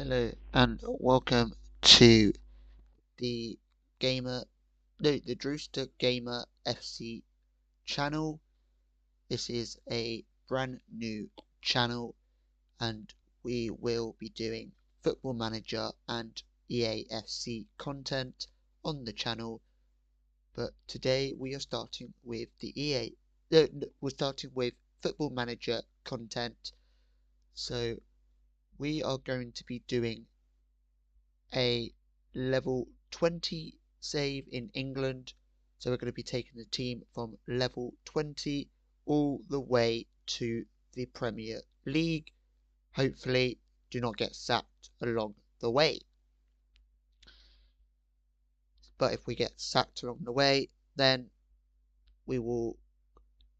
Hello and welcome to the the Drewster Gamer FC channel. This is a brand new channel and we will be doing Football Manager and EAFC content on the channel. But today we are starting with we're starting with Football Manager content. So we are going to be doing a level 20 save in England. So we're going to be taking the team from level 20 all the way to the Premier League. Hopefully, do not get sacked along the way. But if we get sacked along the way, then we will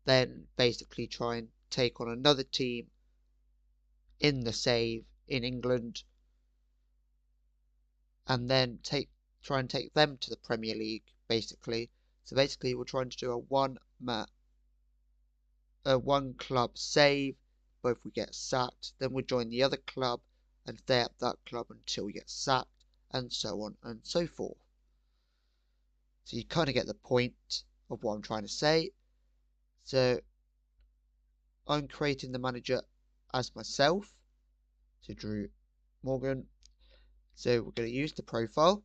then basically try and take on another team in the save in England and then try and take them to the Premier League, basically. So basically, we're trying to do a one club save. But if we get sacked, then we'll join the other club and stay at that club until we get sacked, and so on and so forth. So you kind of get the point of what I'm trying to say. So I'm creating the manager as myself, so Drew Morgan. So we're going to use the profile.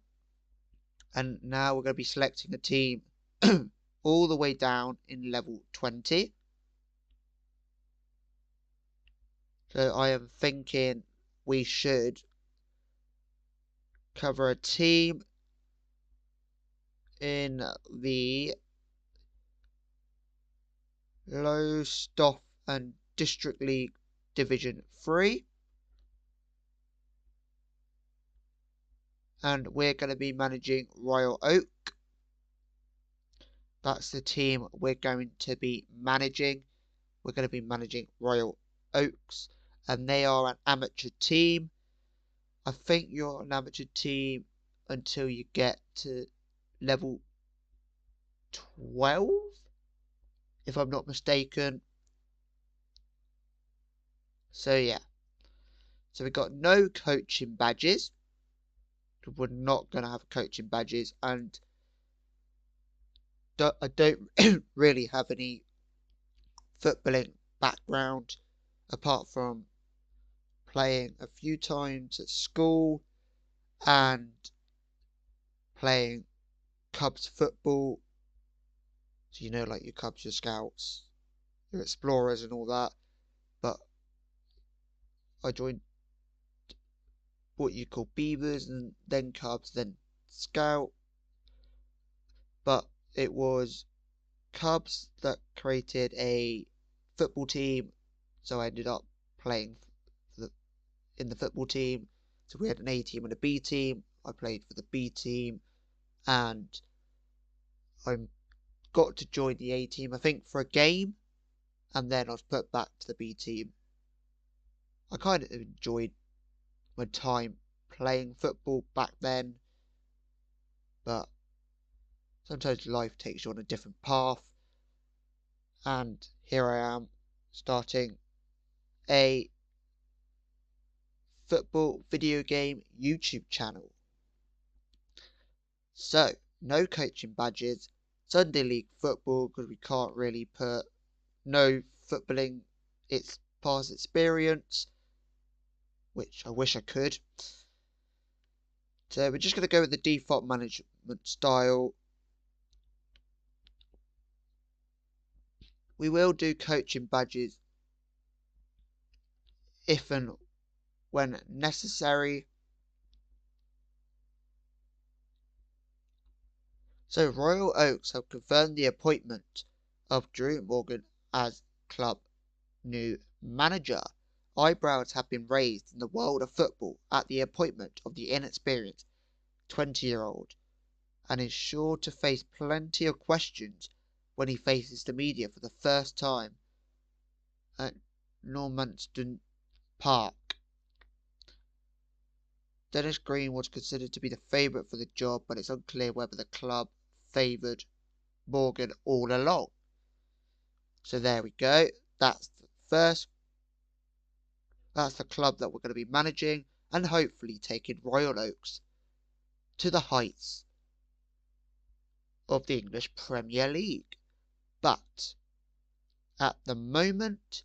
And now we're going to be selecting a team all the way down in level 20. So I am thinking we should cover a team in the Lowestoft and District League Division 3. And we're going to be managing Royal Oak. That's the team we're going to be managing. We're going to be managing Royal Oaks. And they are an amateur team. I think you're an amateur team until you get to level 12, if I'm not mistaken. So yeah. So we got no coaching badges. We're not going to have coaching badges, and I don't really have any footballing background apart from playing a few times at school and playing Cubs football. So you know, like your Cubs, your Scouts, your Explorers and all that. But I joined what you call Beavers and then Cubs, then Scout. But it was Cubs that created a football team, so I ended up playing in the football team. So we had an A team and a B team. I played for the B team, and I got to join the A team, I think, for a game, and then I was put back to the B team. I kind of enjoyed my time playing football back then, but sometimes life takes you on a different path, and here I am starting a football video game YouTube channel. So, no coaching badges, Sunday League football, because we can't really put no footballing, it's past experience, which I wish I could. So we're just going to go with the default management style. We will do coaching badges if and when necessary. So Royal Oaks have confirmed the appointment of Drew Morgan as club new manager. Eyebrows have been raised in the world of football at the appointment of the inexperienced 20-year-old, and is sure to face plenty of questions when he faces the media for the first time at Normanstown Park. Dennis Green was considered to be the favourite for the job, but it's unclear whether the club favoured Morgan all along. So there we go. That's the club that we're going to be managing, and hopefully taking Royal Oaks to the heights of the English Premier League. But at the moment,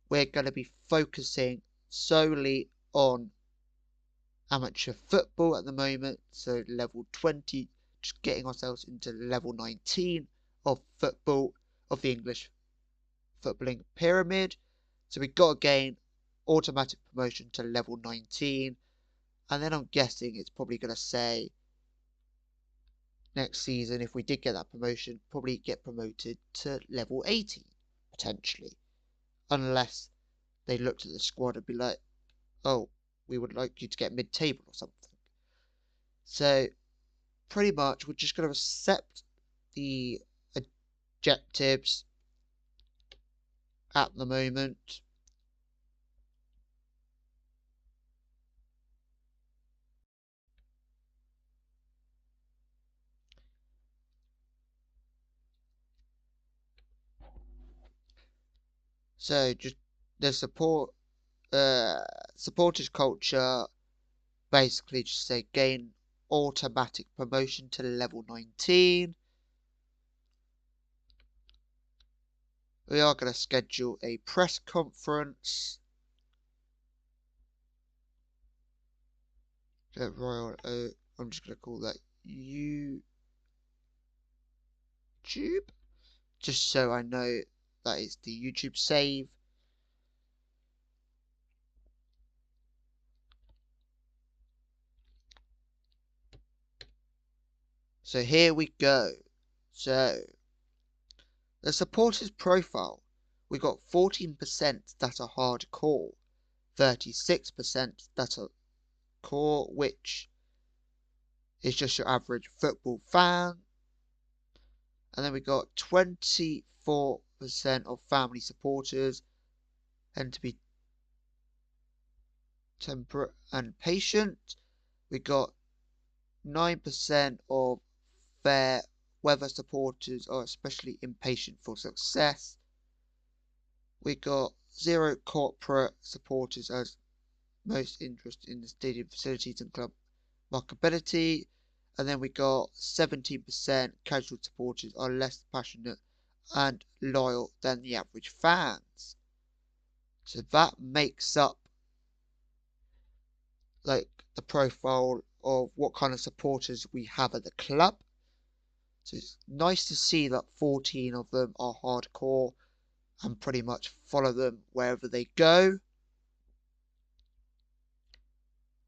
we're going to be focusing solely on amateur football at the moment, so level 20, just getting ourselves into level 19 of football, of the English footballing pyramid. So we got to gain automatic promotion to level 19, and then I'm guessing it's probably going to say next season, if we did get that promotion, probably get promoted to level 18, potentially, unless they looked at the squad and be like, oh, we would like you to get mid-table or something. So pretty much we're just going to accept the objectives at the moment. So just the supporters culture, basically just say gain automatic promotion to level 19. We are going to schedule a press conference. Royal I'm just going to call that YouTube, just so I know that is the YouTube save. So here we go. So the supporters profile, we got 14% that are hardcore, 36% that are core, which is just your average football fan. And then we got 24% of family supporters, and to be temperate and patient. We got 9% of fair weather supporters are especially impatient for success. We got 0 corporate supporters as most interested in the stadium facilities and club marketability. And then we got 17% casual supporters are less passionate and loyal than the average fans. So that makes up like the profile of what kind of supporters we have at the club. So it's nice to see that 14 of them are hardcore and pretty much follow them wherever they go.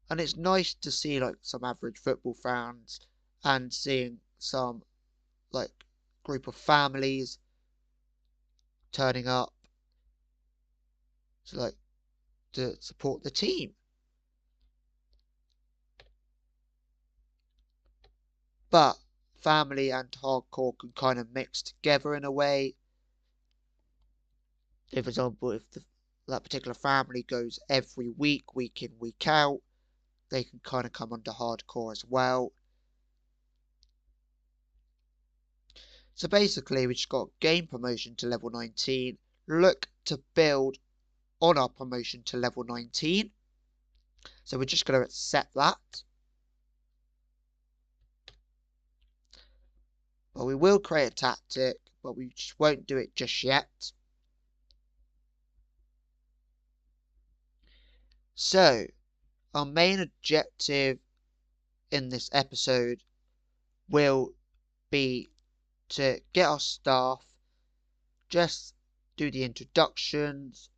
And it's nice to see like some average football fans and seeing some like group of families turning up to support the team. But family and hardcore can kind of mix together in a way. For example, if that particular family goes every week, week in, week out, they can kind of come under hardcore as well. So basically, we just got gain promotion to level 19, look to build on our promotion to level 19. So we're just going to accept that. But we will create a tactic, but we just won't do it just yet. So, our main objective in this episode will be to get our staff, just do the introductions,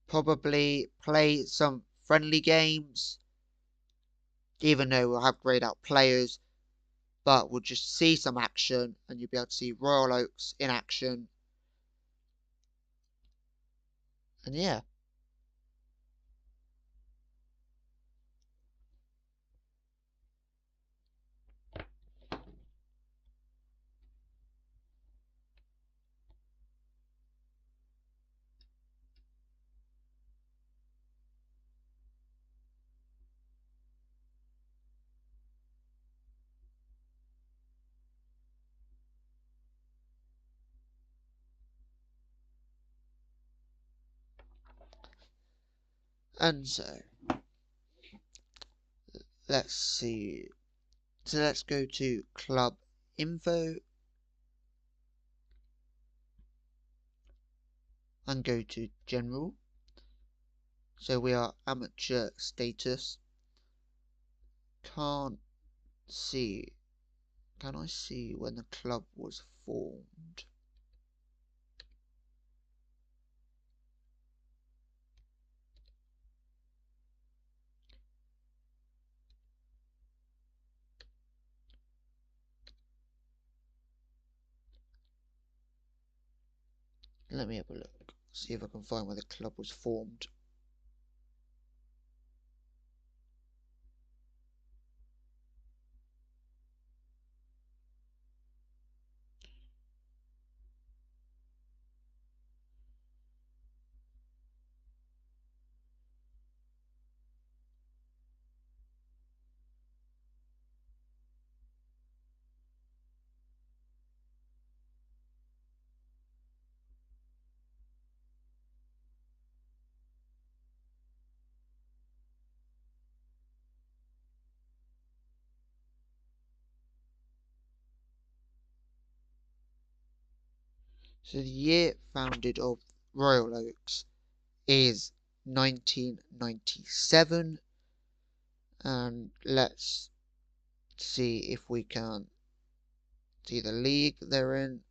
probably play some friendly games, even though we'll have grayed out players, but we'll just see some action and you'll be able to see Royal Oaks in action. And yeah. And so, let's see. So let's go to club info and go to general. So we are amateur status. Can't see. Can I see when the club was formed? Let me have a look. See if I can find where the club was formed. So the year founded of Royal Oaks is 1997, and let's see if we can see the league they're in.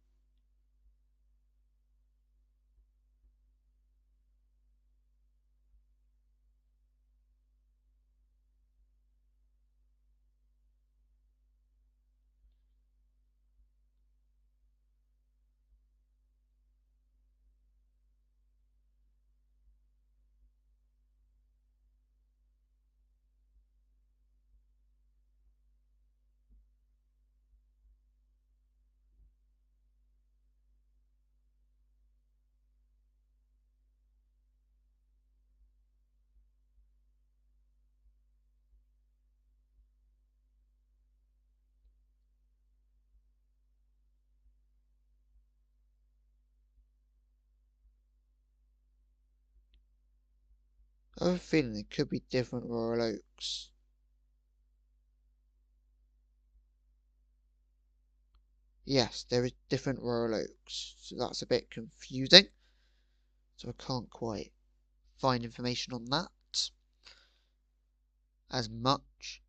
I have a feeling it could be different Royal Oaks. Yes, there is different Royal Oaks, so that's a bit confusing. So I can't quite find information on that as much.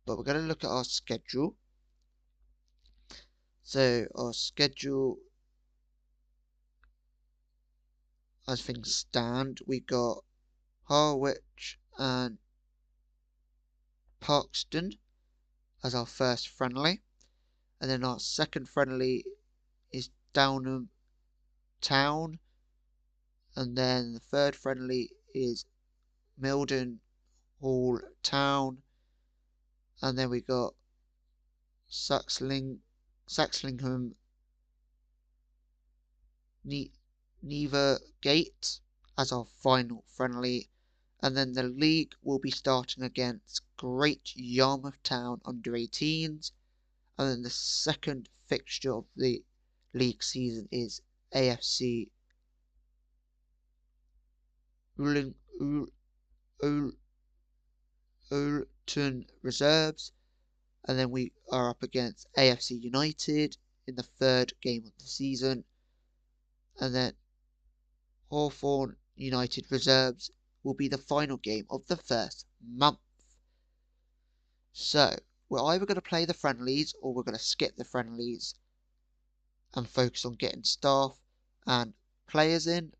But we're going to look at our schedule. So our schedule, as things stand, we got Harwich and Parkston as our first friendly. And then our second friendly is Downham Town. And then the third friendly is Milden Hall Town. And then we got Saxlingham Neva Gate as our final friendly. And then the league will be starting against Great Yarmouth Town under 18s. And then the second fixture of the league season is AFC Oulton Reserves. And then we are up against AFC United in the third game of the season. And then Hawthorn United Reserves will be the final game of the first month. So, we're either going to play the friendlies or we're going to skip the friendlies and focus on getting staff and players in.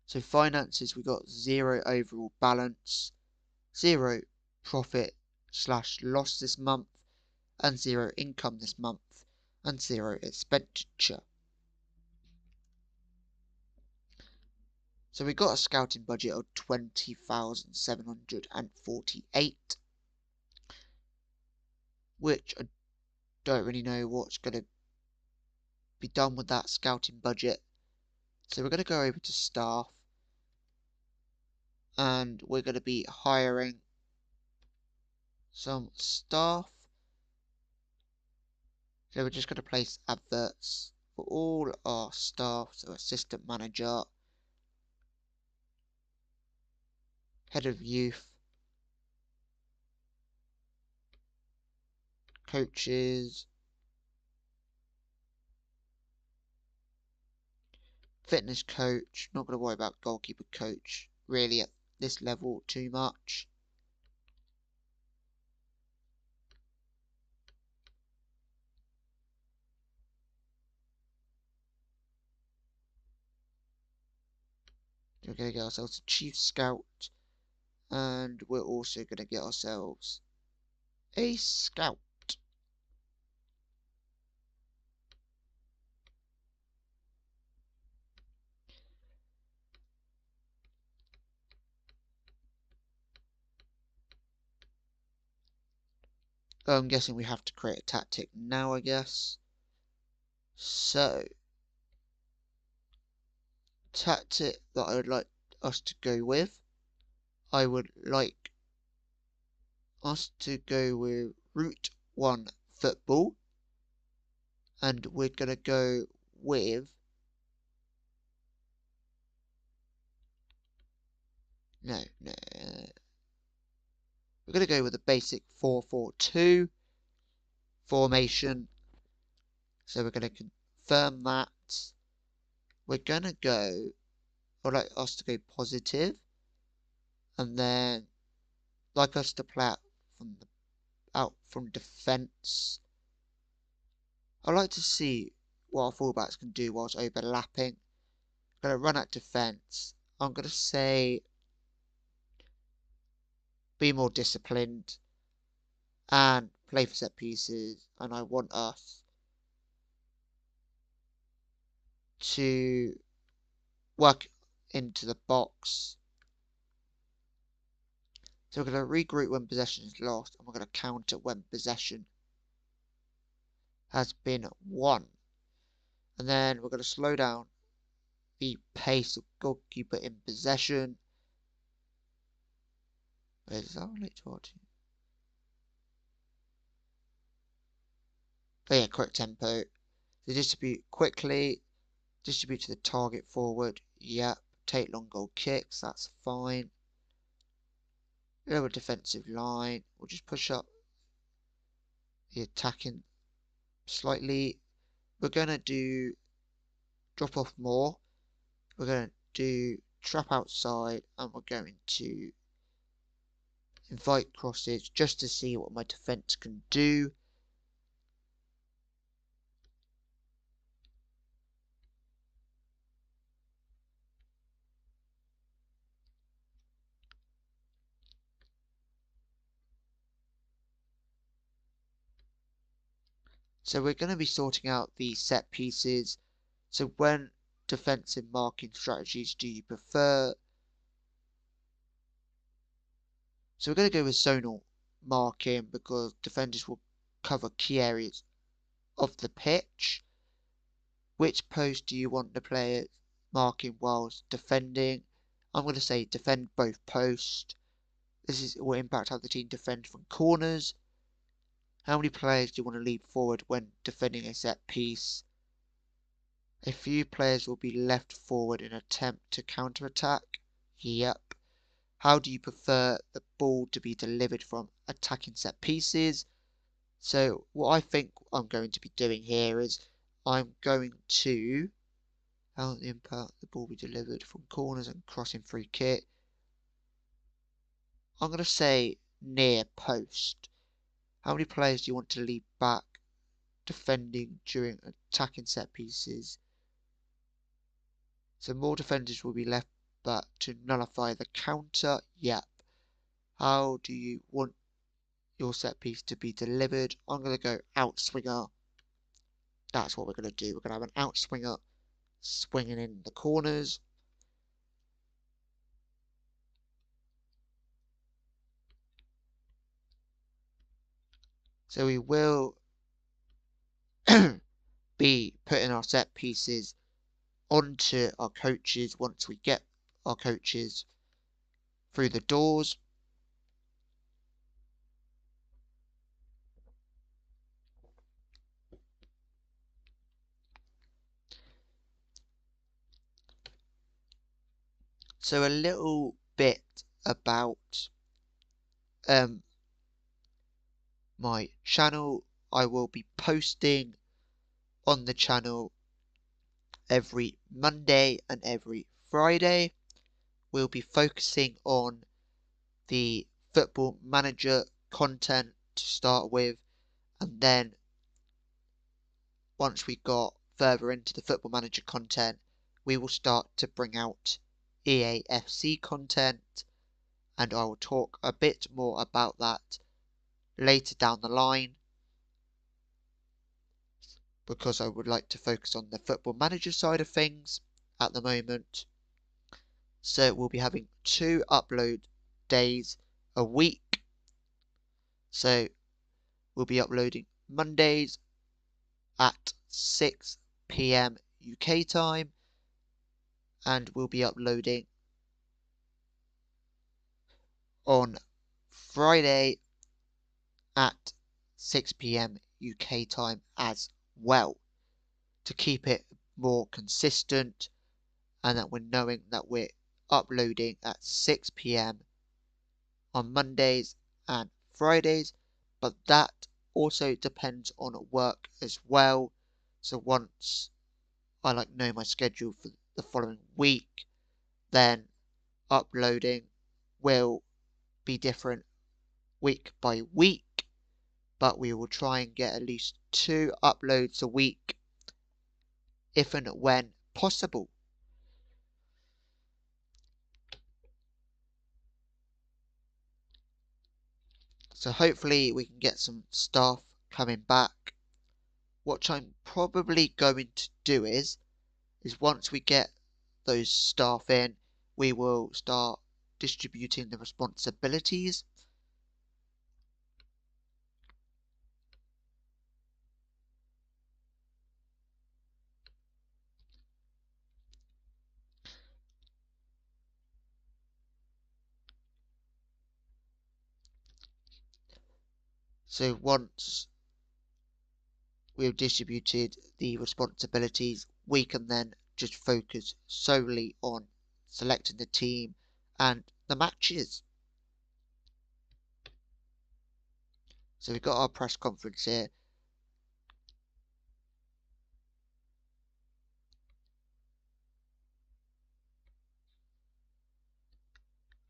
So finances, we got 0 overall balance, 0 profit/loss this month, and 0 income this month, and 0 expenditure. So we got a scouting budget of 20,748, which I don't really know what's going to be done with that scouting budget. So we're going to go over to staff, and we're going to be hiring some staff. So we're just going to place adverts for all our staff, so assistant manager, head of youth, coaches, fitness coach. Not going to worry about goalkeeper coach really at this level too much. We're going to get ourselves a chief scout, and we're also going to get ourselves a scout. I'm guessing we have to create a tactic now, I guess. So, tactic that I would like us to go with, I would like us to go with Route 1 football, and we're going to go with no, we're going to go with a basic 4-4-2 formation. So we're going to confirm that. We're going to go, I'd like us to go positive, and then like us to play out from defence. I'd like to see what our fullbacks can do whilst overlapping. I'm going to run at defence. I'm going to say be more disciplined and play for set pieces, and I want us to work into the box. So we're going to regroup when possession is lost, and we're going to counter when possession has been won. And then we're going to slow down the pace of goalkeeper in possession. Wait, does that relate to our team? Oh yeah, quick tempo. So distribute quickly, distribute to the target forward. Yep, take long goal kicks, that's fine. Lower defensive line. We'll just push up the attacking slightly. We're going to do drop off more. We're going to do trap outside, and we're going to invite crosses just to see what my defence can do. So we're going to be sorting out the set pieces. So when defensive marking strategies do you prefer? So we're going to go with zonal marking because defenders will cover key areas of the pitch. Which post do you want the player marking whilst defending? I'm going to say defend both posts. This will impact how the team defends from corners. How many players do you want to lead forward when defending a set piece? A few players will be left forward in an attempt to counter-attack. Yep. How do you prefer the ball to be delivered from attacking set pieces? So what I think I'm going to be doing here is I'm going to how the impact the ball be delivered from corners and crossing free kick. I'm going to say near post. How many players do you want to lead back defending during attacking set pieces? So more defenders will be left back to nullify the counter. Yep. How do you want your set piece to be delivered? I'm going to go outswinger. That's what we're going to do. We're going to have an outswinger swinging in the corners. So we will be putting our set pieces onto our coaches once we get our coaches through the doors. So a little bit about my channel. I will be posting on the channel every Monday and every Friday. We'll be focusing on the Football Manager content to start with, and then once we got further into the Football Manager content, we will start to bring out EAFC content, and I will talk a bit more about that later down the line, because I would like to focus on the Football Manager side of things at the moment. So we'll be having 2 upload days a week. So we'll be uploading Mondays at 6 p.m. UK time, and we'll be uploading on Friday at 6 p.m. UK time as well, to keep it more consistent, and that we're knowing that we're uploading at 6 p.m. on Mondays and Fridays. But that also depends on work as well. So once I know my schedule for the following week, then uploading will be different week by week, but we will try and get at least 2 uploads a week if and when possible. So hopefully we can get some staff coming back. What I'm probably going to do is once we get those staff in, we will start distributing the responsibilities. So once we've distributed the responsibilities, we can then just focus solely on selecting the team and the matches. So we've got our press conference here.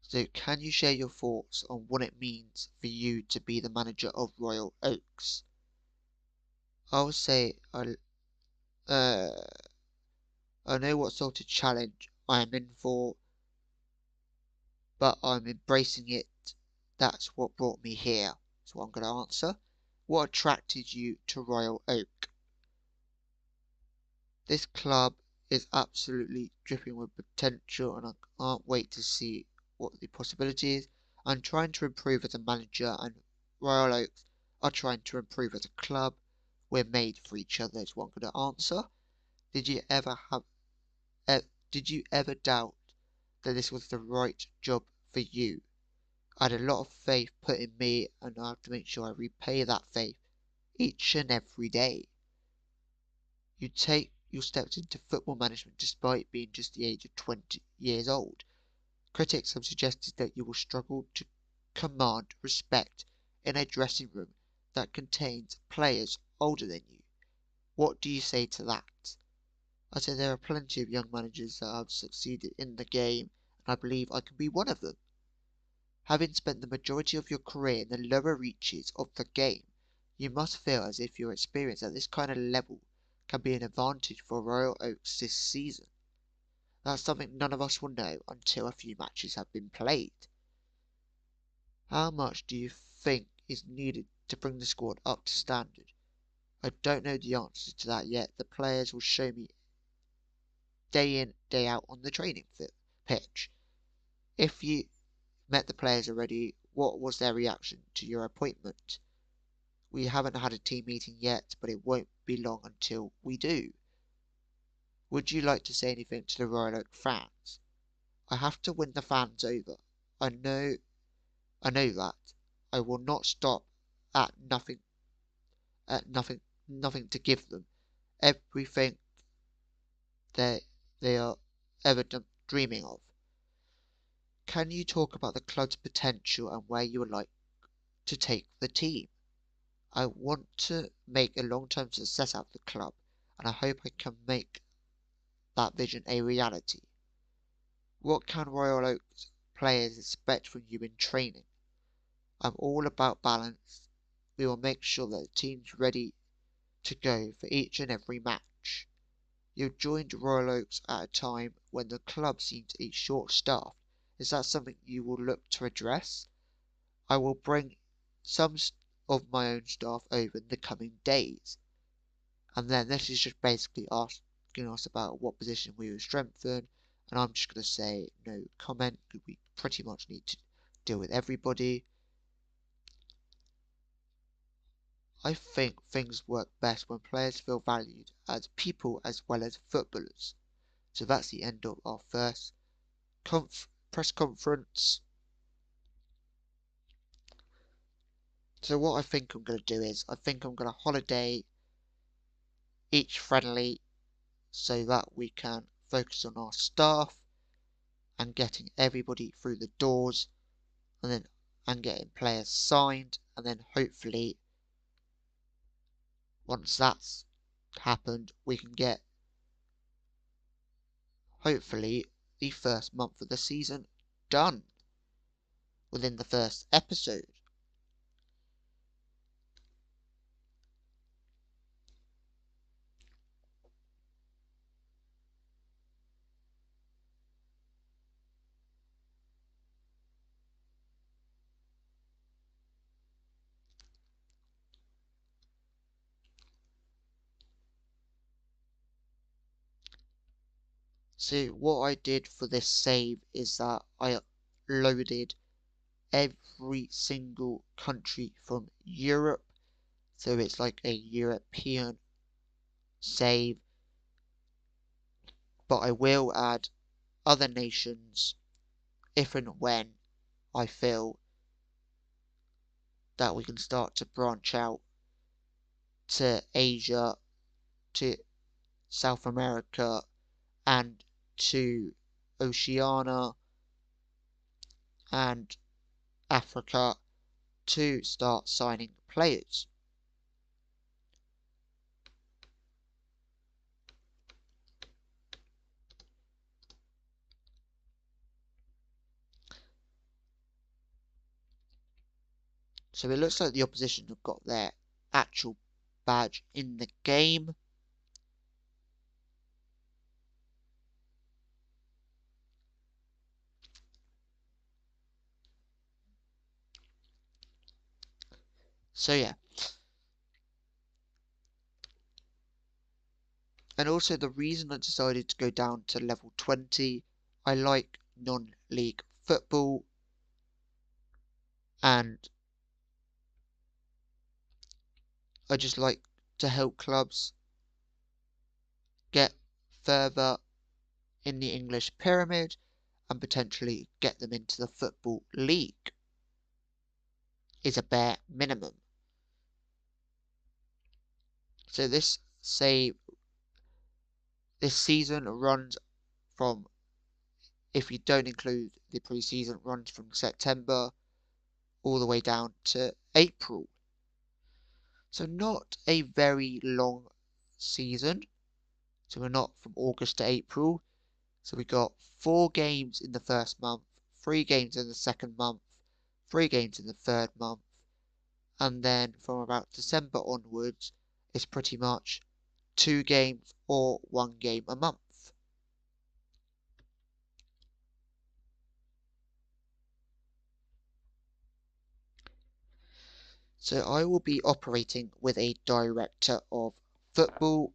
So can you share your thoughts on what it means for you to be the manager of Royal Oaks? I would say I know what sort of challenge I am in for, but I'm embracing it. That's what brought me here. So I'm going to answer. What attracted you to Royal Oak? This club is absolutely dripping with potential, and I can't wait to see what the possibility is. I'm trying to improve as a manager, and Royal Oaks are trying to improve as a club. We're made for each other is what I'm going to answer. Did you ever have did you ever doubt that this was the right job for you? I had a lot of faith put in me, and I have to make sure I repay that faith each and every day. You take your steps into football management despite being just the age of 20 years old. Critics have suggested that you will struggle to command respect in a dressing room that contains players older than you. What do you say to that? I say there are plenty of young managers that have succeeded in the game, and I believe I can be one of them. Having spent the majority of your career in the lower reaches of the game, you must feel as if your experience at this kind of level can be an advantage for Royal Oaks this season. That's something none of us will know until a few matches have been played. How much do you think is needed to bring the squad up to standard? I don't know the answer to that yet. The players will show me day in, day out on the training pitch. If you met the players already, what was their reaction to your appointment? We haven't had a team meeting yet, but it won't be long until we do. Would you like to say anything to the Royal Oak fans? I have to win the fans over. I know that. I will not stop at nothing to give them. Everything they are ever dreaming of. Can you talk about the club's potential and where you would like to take the team? I want to make a long-term success out of the club, and I hope I can make that vision a reality. What can Royal Oaks players expect from you in training? I'm all about balance. We will make sure that the team's ready to go for each and every match. You joined Royal Oaks at a time when the club seemed to be short-staffed. Is that something you will look to address? I will bring some of my own staff over in the coming days. And then this is just basically asking us about what position we will strengthen. And I'm just going to say no comment. We pretty much need to deal with everybody. I think things work best when players feel valued as people as well as footballers. So that's the end of our first press conference. So what I think I'm going to do is, I think I'm going to holiday each friendly so that we can focus on our staff and getting everybody through the doors and getting players signed, and then hopefully once that's happened we can get hopefully the first month of the season done within the first episode. So what I did for this save is that I loaded every single country from Europe, so it's like a European save, but I will add other nations if and when I feel that we can start to branch out to Asia, to South America, and to Oceania and Africa to start signing players. So it looks like the opposition have got their actual badge in the game. So yeah. And also the reason I decided to go down to level 20, I like non-league football, and I just like to help clubs get further in the English pyramid and potentially get them into the Football League is a bare minimum. So this season runs from, if you don't include the pre-season, runs from September all the way down to April. So not a very long season. So we're not from August to April. So we got 4 games in the first month, 3 games in the second month, 3 games in the third month, and then from about December onwards, it's pretty much 2 games or 1 game a month. So I will be operating with a director of football.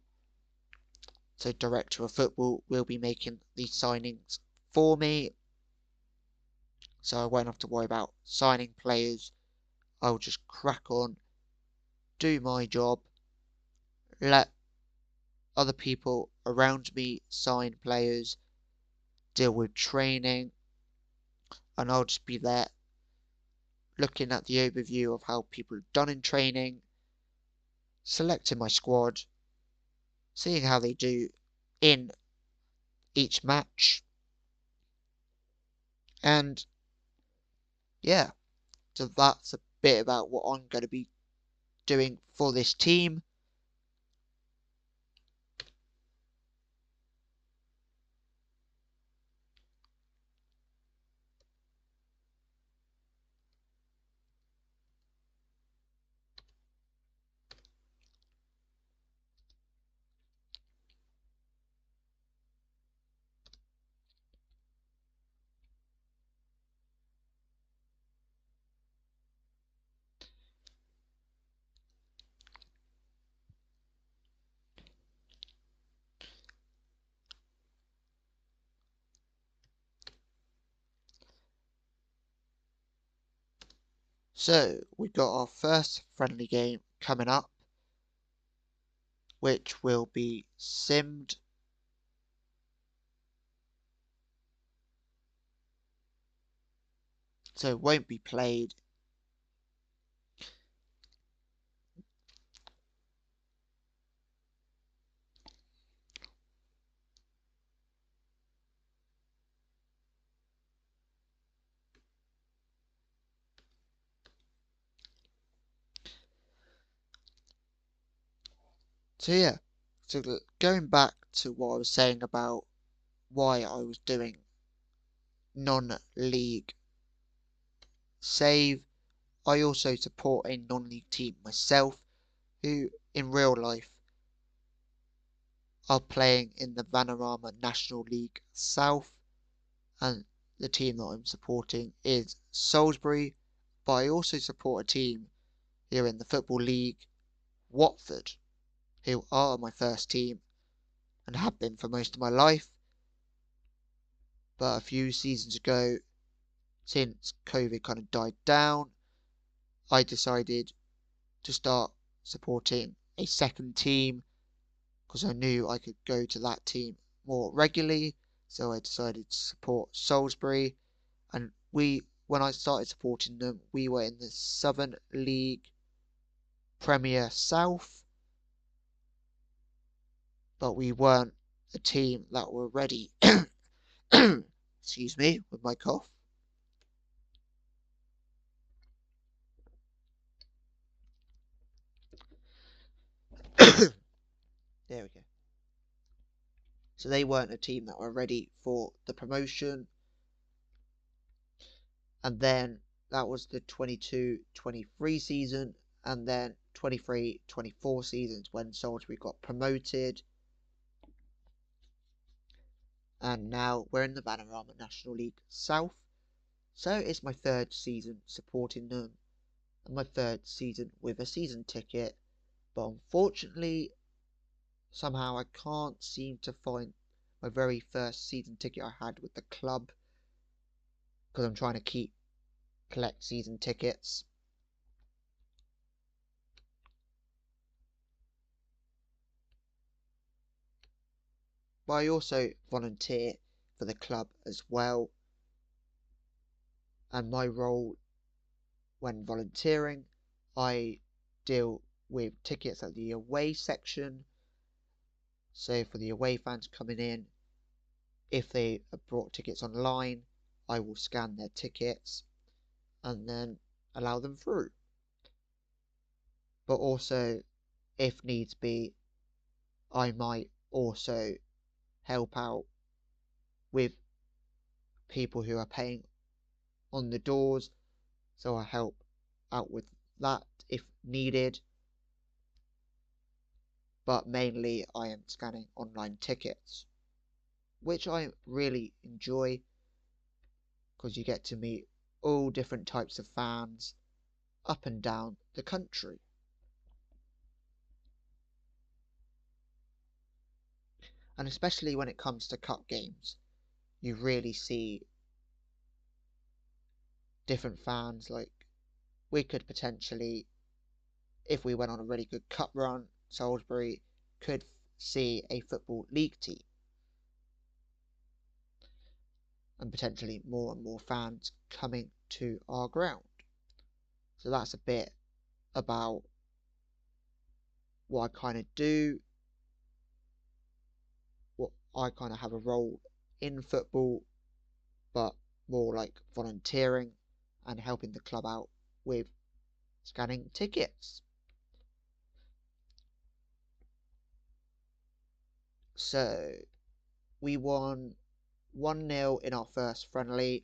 So director of football will be making the signings for me. So I won't have to worry about signing players. I'll just crack on, do my job, let other people around me sign players, deal with training, and I'll just be there looking at the overview of how people have done in training, selecting my squad, seeing how they do in each match, And yeah, so that's a bit about what I'm going to be doing for this team. So we've got our first friendly game coming up, which will be simmed. So it won't be played. So yeah, so going back to what I was saying about why I was doing non-league save, I also support a non-league team myself, who in real life are playing in the Vanarama National League South, and the team that I'm supporting is Salisbury, but I also support a team here in the Football League, Watford, who are my first team and have been for most of my life. But a few seasons ago, since COVID kind of died down, I decided to start supporting a second team because I knew I could go to that team more regularly. So I decided to support Salisbury, and when I started supporting them, we were in the Southern League Premier South, but we weren't a team that were ready. Excuse me, with my cough. There we go. So they weren't a team that were ready for the promotion. And then that was the 22-23 season, and then 23-24 seasons when Salisbury got promoted. And now we're in the Vanarama National League South. So it's my third season supporting them, and my third season with a season ticket. But unfortunately, somehow I can't seem to find my very first season ticket I had with the club, because I'm trying to collect season tickets. But I also volunteer for the club as well, and my role when volunteering, I deal with tickets at the away section. So for the away fans coming in, if they have brought tickets online, I will scan their tickets and then allow them through. But also, if needs be, I might also help out with people who are paying on the doors, so I help out with that if needed. But mainly I am scanning online tickets, which I really enjoy because you get to meet all different types of fans up and down the country. And especially when it comes to cup games, you really see different fans. Like, we could potentially, if we went on a really good cup run, Salisbury could see a football league team, and potentially more and more fans coming to our ground. So that's a bit about what I kind of do, what I kind of have a role in football, but more like volunteering and helping the club out with scanning tickets. So we won 1-0 in our first friendly,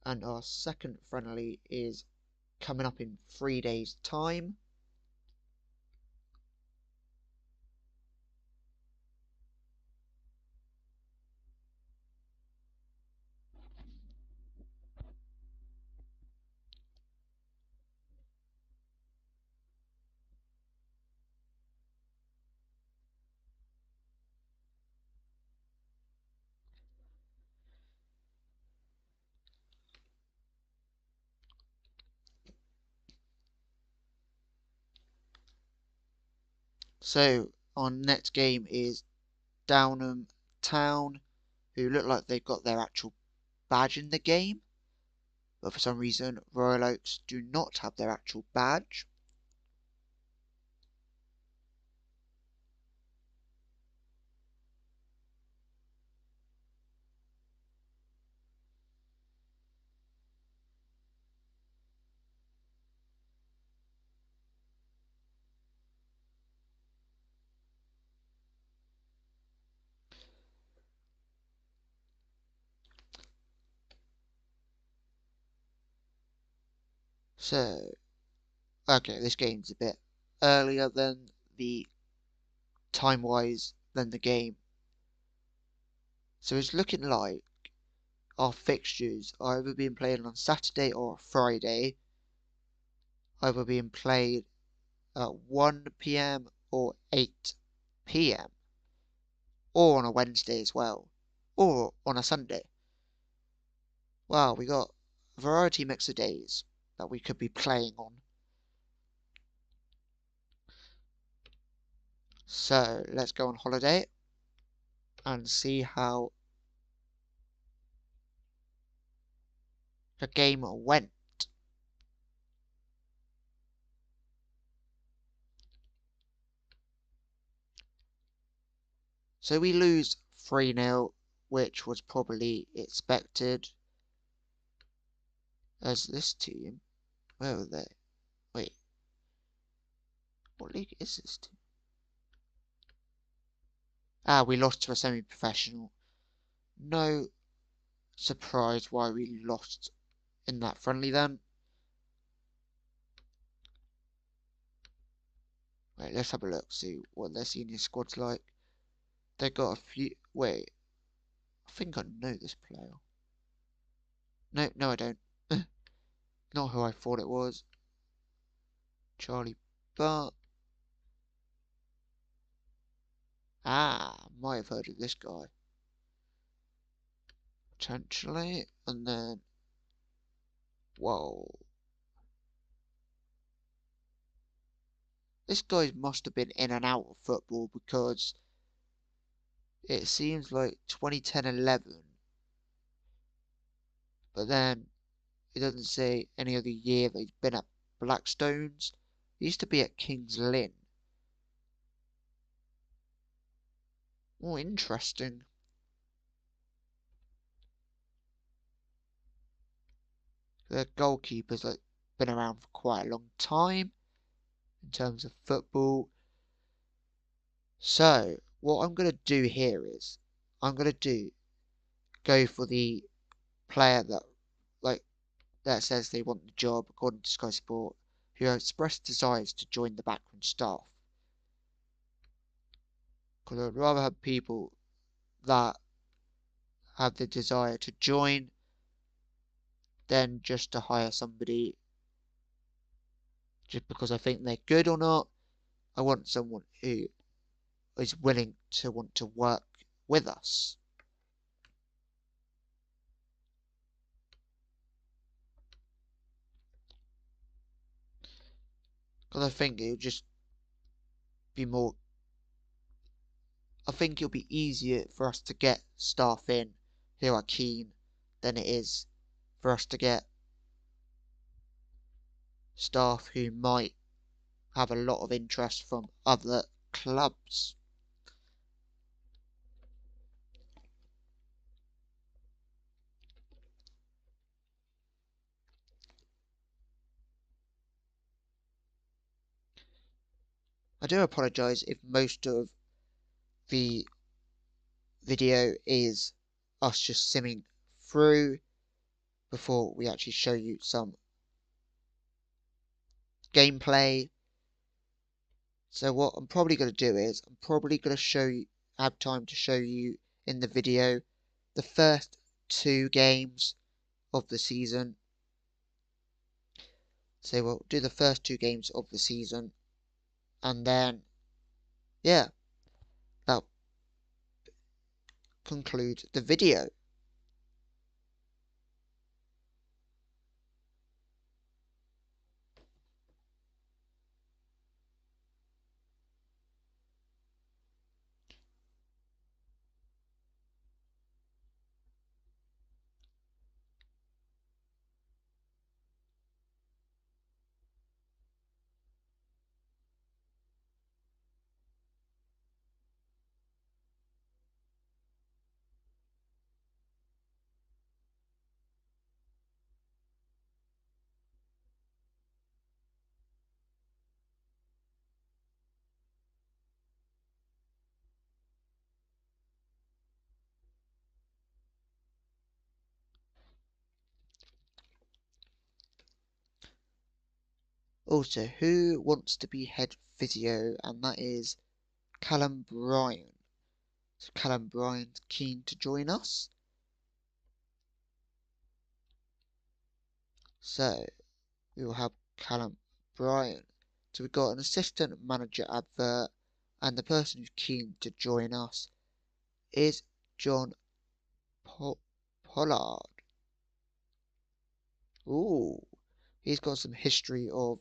and our second friendly is coming up in 3 days' time. So our next game is Downham Town, who look like they've got their actual badge in the game, but for some reason Royal Oaks do not have their actual badge. So, okay, this game's a bit earlier than the time-wise than the game. So it's looking like our fixtures are either being played on Saturday or Friday, either being played at 1 p.m. or 8 p.m. or on a Wednesday as well, or on a Sunday. Wow, we got a variety mix of days that we could be playing on. So let's go on holiday and see how the game went. So we lose 3-0, which was probably expected. As this team, where were they? Wait, what league is this team? Ah, we lost to a semi-professional. No surprise why we lost in that friendly then. Wait, let's have a look, see what their senior squad's like. They got a few. Wait, I think I know this player. No, no, I don't. Not who I thought it was. Charlie Bart. Ah, might have heard of this guy. Potentially. And then. Whoa. This guy must have been in and out of football because it seems like 2010-11. But then it doesn't say any other year that he's been at Blackstones. He used to be at King's Lynn. Oh, interesting. The goalkeeper's like been around for quite a long time in terms of football. So what I'm gonna do here is I'm gonna go for the player that like that says they want the job according to Sky Sport, who have expressed desires to join the backroom staff. Because I'd rather have people that have the desire to join than just to hire somebody just because I think they're good or not. I want someone who is willing to want to work with us. Because I think it'll just be more. I think it'll be easier for us to get staff in who are keen than it is for us to get staff who might have a lot of interest from other clubs. I do apologise if most of the video is us just simming through before we actually show you some gameplay. So what I'm probably going to do is I'm probably going to have time to show you in the video the first 2 games of the season. So we'll do the first 2 games of the season, and then yeah, that concludes the video. Also, who wants to be head physio? And that is Callum Bryan. So Callum Bryan's keen to join us. So we will have Callum Bryan. So we've got an assistant manager advert, and the person who's keen to join us is John Pollard. Ooh, he's got some history of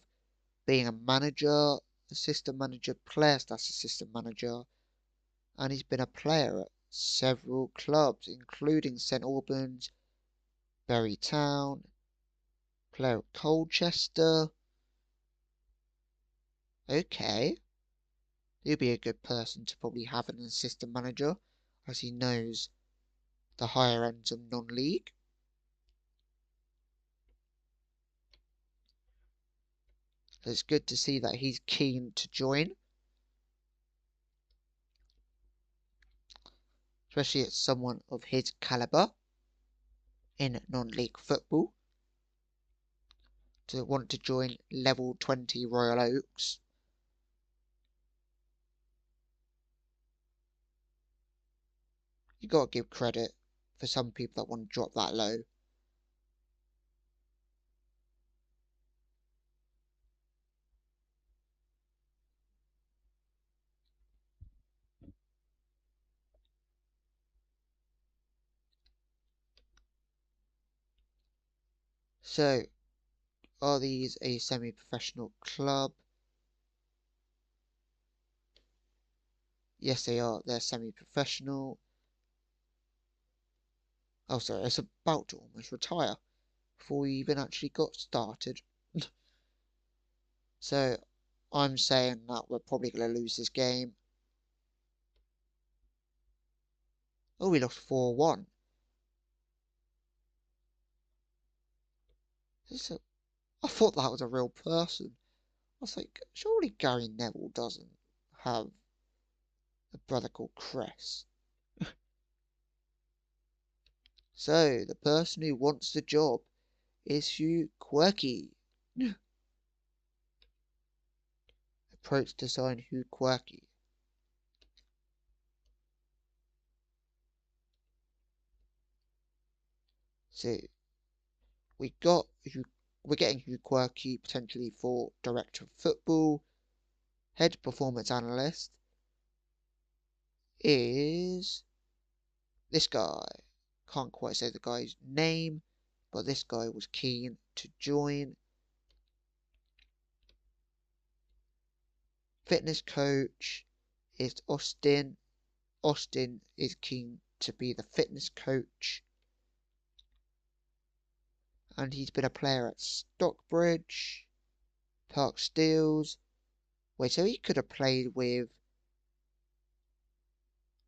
being a manager, assistant manager, player/assistant manager, and he's been a player at several clubs, including St Albans, Bury Town, player at Colchester. Okay, he'll be a good person to probably have an assistant manager, as he knows the higher ends of non-league. So it's good to see that he's keen to join, especially at someone of his calibre in non-league football, to want to join level 20 Royal Oaks. You gotta give credit for some people that want to drop that low. So, are these a semi-professional club? Yes, they are. They're semi-professional. Oh, sorry, it's about to almost retire before we even actually got started. So, I'm saying that we're probably going to lose this game. Oh, we lost 4-1. I thought that was a real person. I was like, surely Gary Neville doesn't have a brother called Cress. So, the person who wants the job is Hugh Quirky. Approach to sign Hugh Quirky. So, we got we're getting Hugh Quirky potentially for director of football. Head performance analyst is this guy. Can't quite say the guy's name, but this guy was keen to join. Fitness coach is Austin. Austin is keen to be the fitness coach, and he's been a player at Stockbridge, Park Steels. Wait, so he could have played with.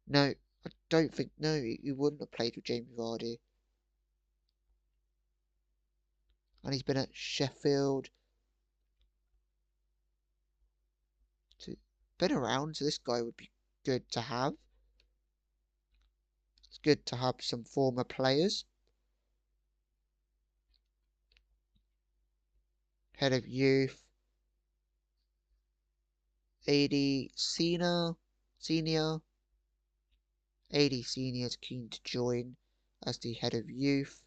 No, I don't think. No, he wouldn't have played with Jamie Vardy. And he's been at Sheffield. been around, so this guy would be good to have. It's good to have some former players. Head of youth, AD senior, AD senior is keen to join as the head of youth.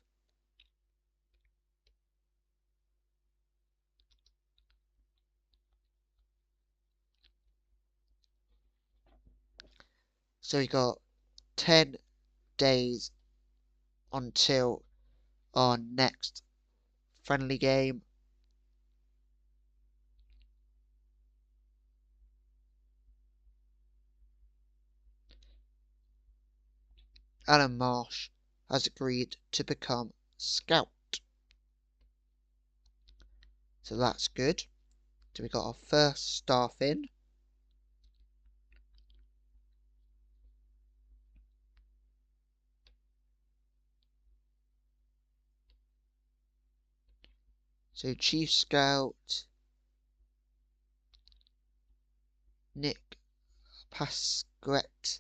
So we got 10 days until our next friendly game. Alan Marsh has agreed to become scout. So that's good. So we got our first staff in. So Chief Scout Nick Pasquette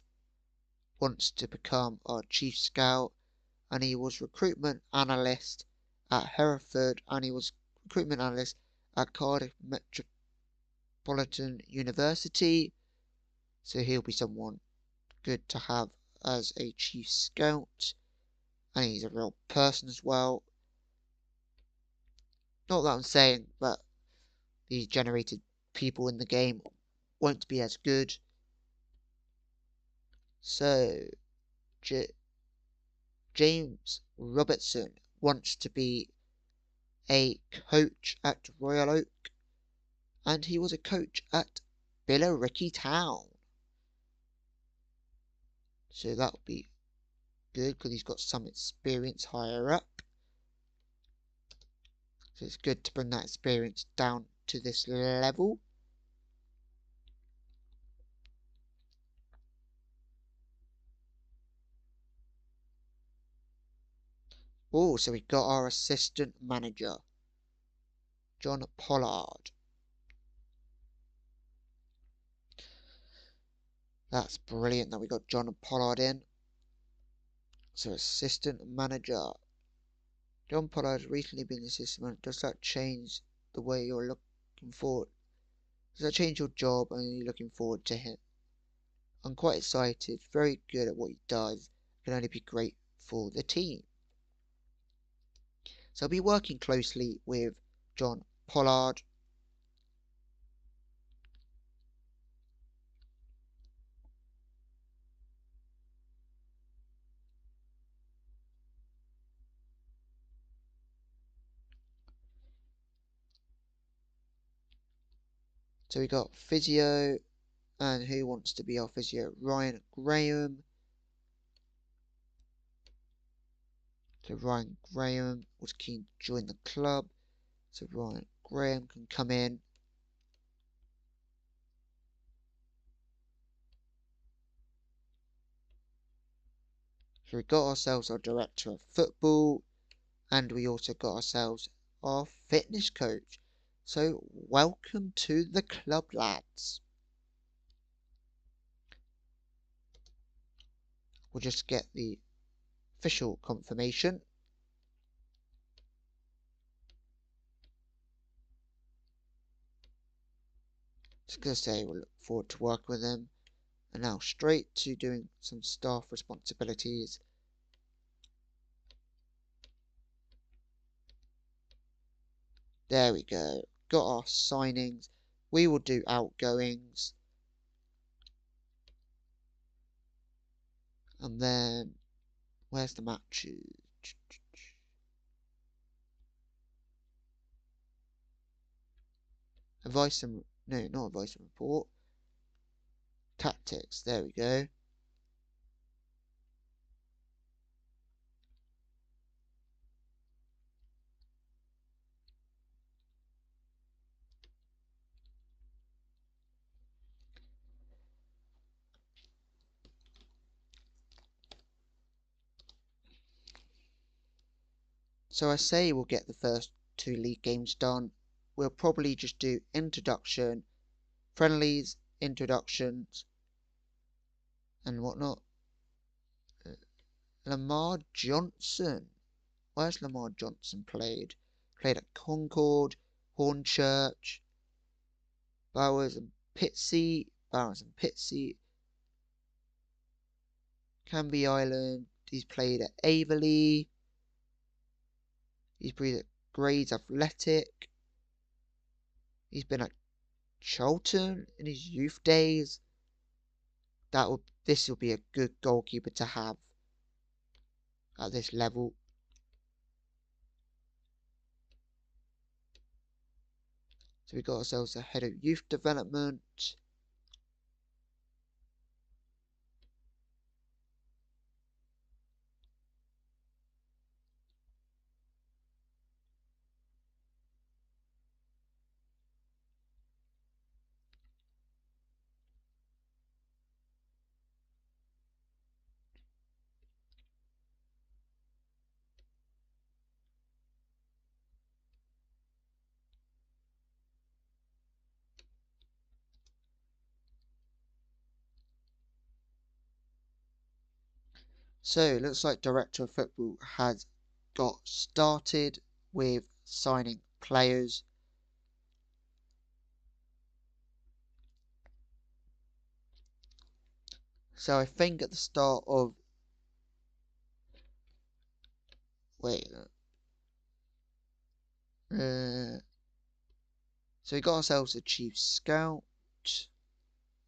wants to become our Chief Scout, and he was recruitment analyst at Hereford, and he was recruitment analyst at Cardiff Metropolitan University. So he'll be someone good to have as a Chief Scout, and he's a real person as well. Not that I'm saying that the generated people in the game won't be as good. So, James Robertson wants to be a coach at Royal Oak, and he was a coach at Billericay Town. So that'll be good because he's got some experience higher up. So it's good to bring that experience down to this level. Oh, so we got our assistant manager, John Pollard. That's brilliant that we got John Pollard in. So assistant manager. John Pollard has recently been assistant manager. Does that change the way you're looking forward? Does that change your job and you're looking forward to him? I'm quite excited. Very good at what he does. Can only be great for the team. So I'll be working closely with John Pollard. So we got physio, and who wants to be our physio? Ryan Graham. So Ryan Graham was keen to join the club. So Ryan Graham can come in. So we got ourselves our director of football, and we also got ourselves our fitness coach. So welcome to the club, lads. We'll just get the official confirmation. Just gonna say we'll look forward to working with them. And now straight to doing some staff responsibilities. There we go. Got our signings. We will do outgoings. And then, where's the matches? Advice and, no, not advice and report. Tactics, there we go. So I say we'll get the first 2 league games done. We'll probably just do introduction, friendlies, introductions and whatnot. Lamar Johnson. Where's Lamar Johnson played? Played at Concord, Hornchurch, Bowers and Pitsea, Canby Island. He's played at Averley. He's played at Grays Athletic. He's been at Charlton in his youth days. This will be a good goalkeeper to have at this level. So we got ourselves a head of youth development. So it looks like Director of Football has got started with signing players. So I think at the start of so we got ourselves a chief scout,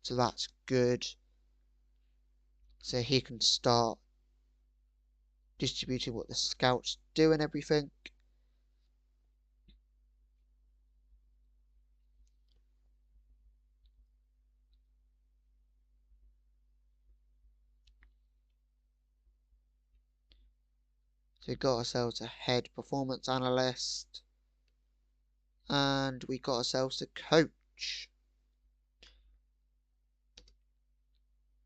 so that's good. So he can start distributing what the scouts do and everything. So we got ourselves a head performance analyst, and we got ourselves a coach.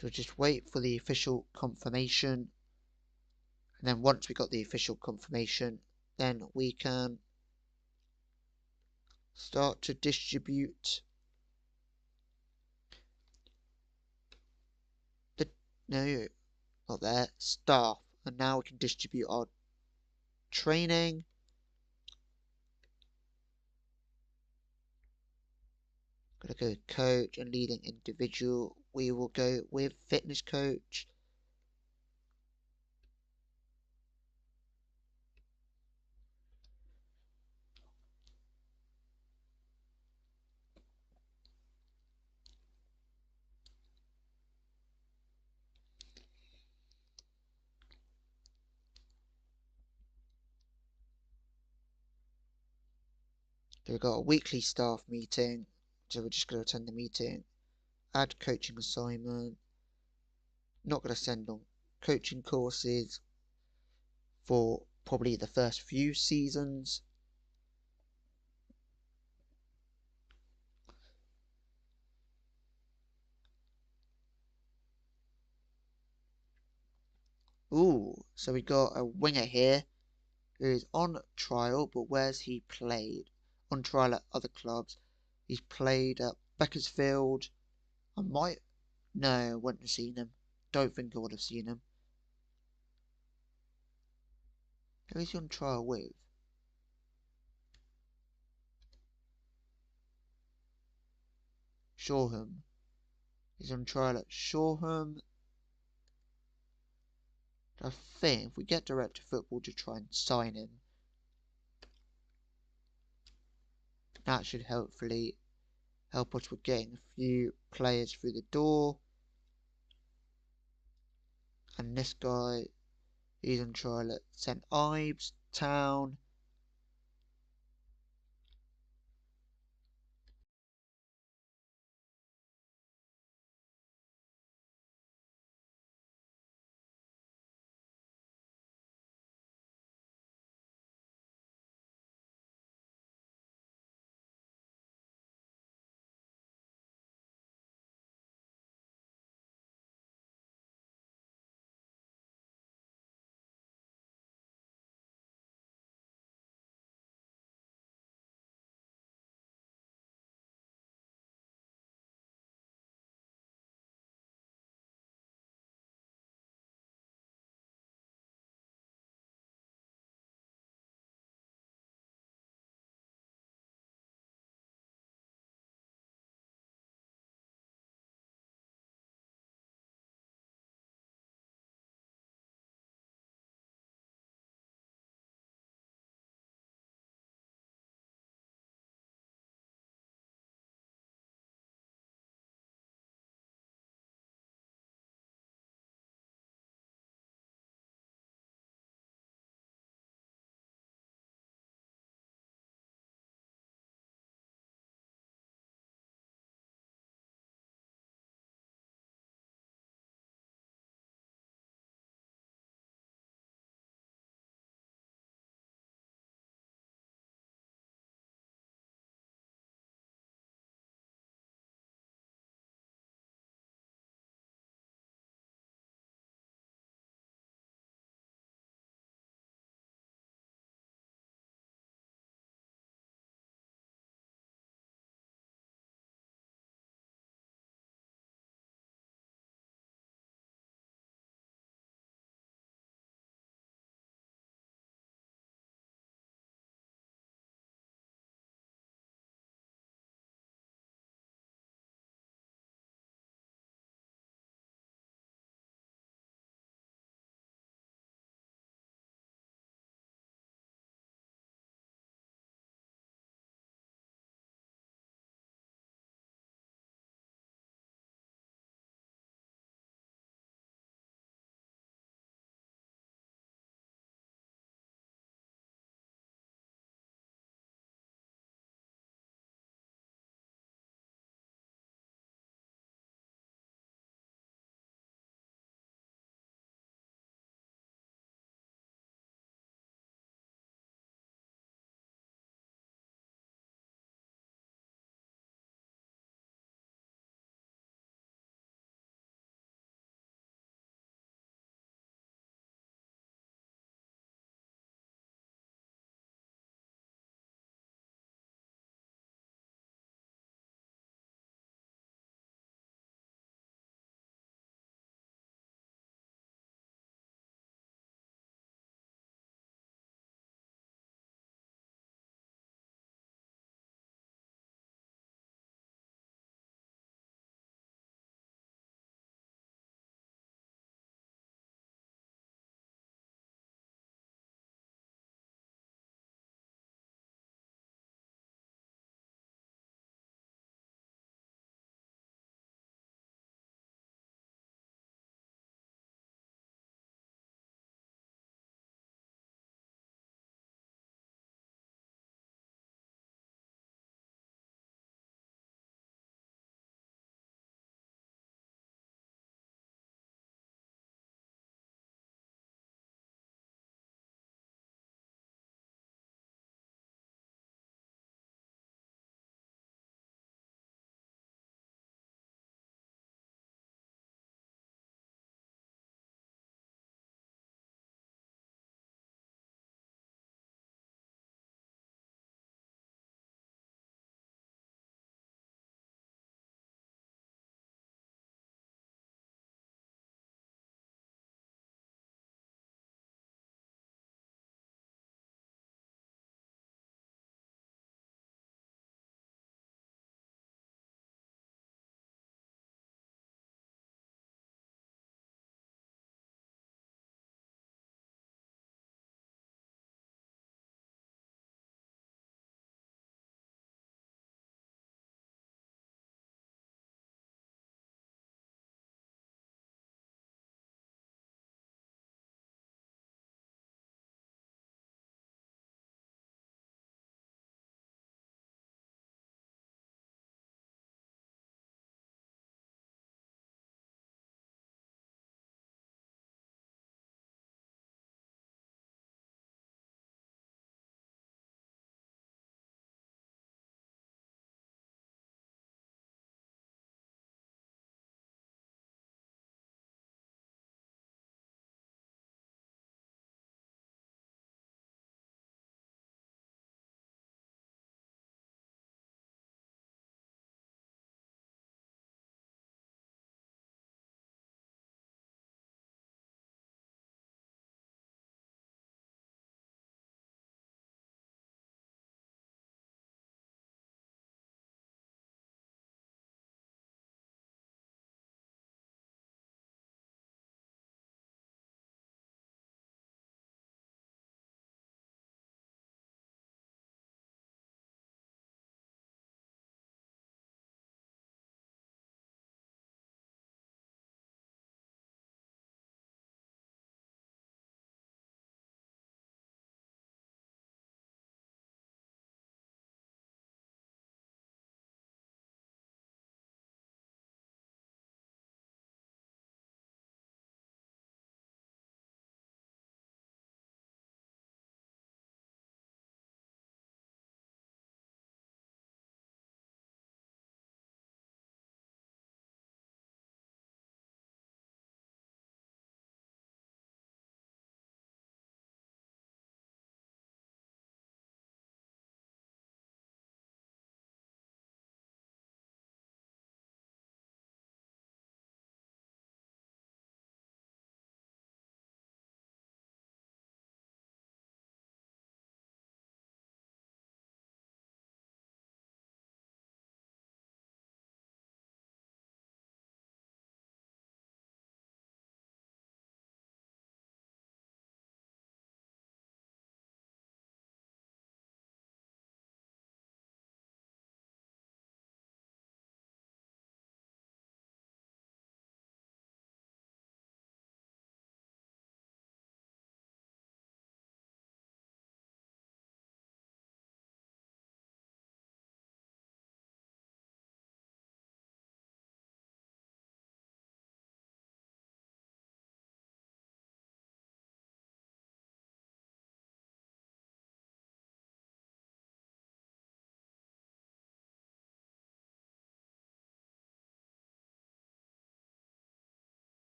So just wait for the official confirmation, and then once we got the official confirmation, then we can start to distribute no, not there, staff, and now we can distribute our training. Gonna go coach and leading individual. We will go with fitness coach. So we've got a weekly staff meeting. So we're just going to attend the meeting. Add coaching assignment. Not going to send on coaching courses for probably the first few seasons. Ooh, so we got a winger here who is on trial, but where's he played? On trial at other clubs. He's played at Beaconsfield. No, I wouldn't have seen him. Don't think I would have seen him. Who is he on trial with? Shoreham. He's on trial at Shoreham. I think if we get Director of Football to try and sign him, that should hopefully help us with getting a few players through the door. And this guy, he's on trial at St Ives Town.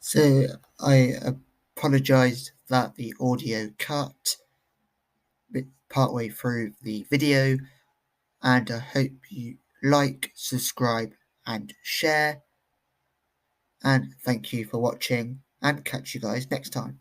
So I apologise that the audio cut partway through the video, and I hope you like, subscribe and share, and thank you for watching, and catch you guys next time.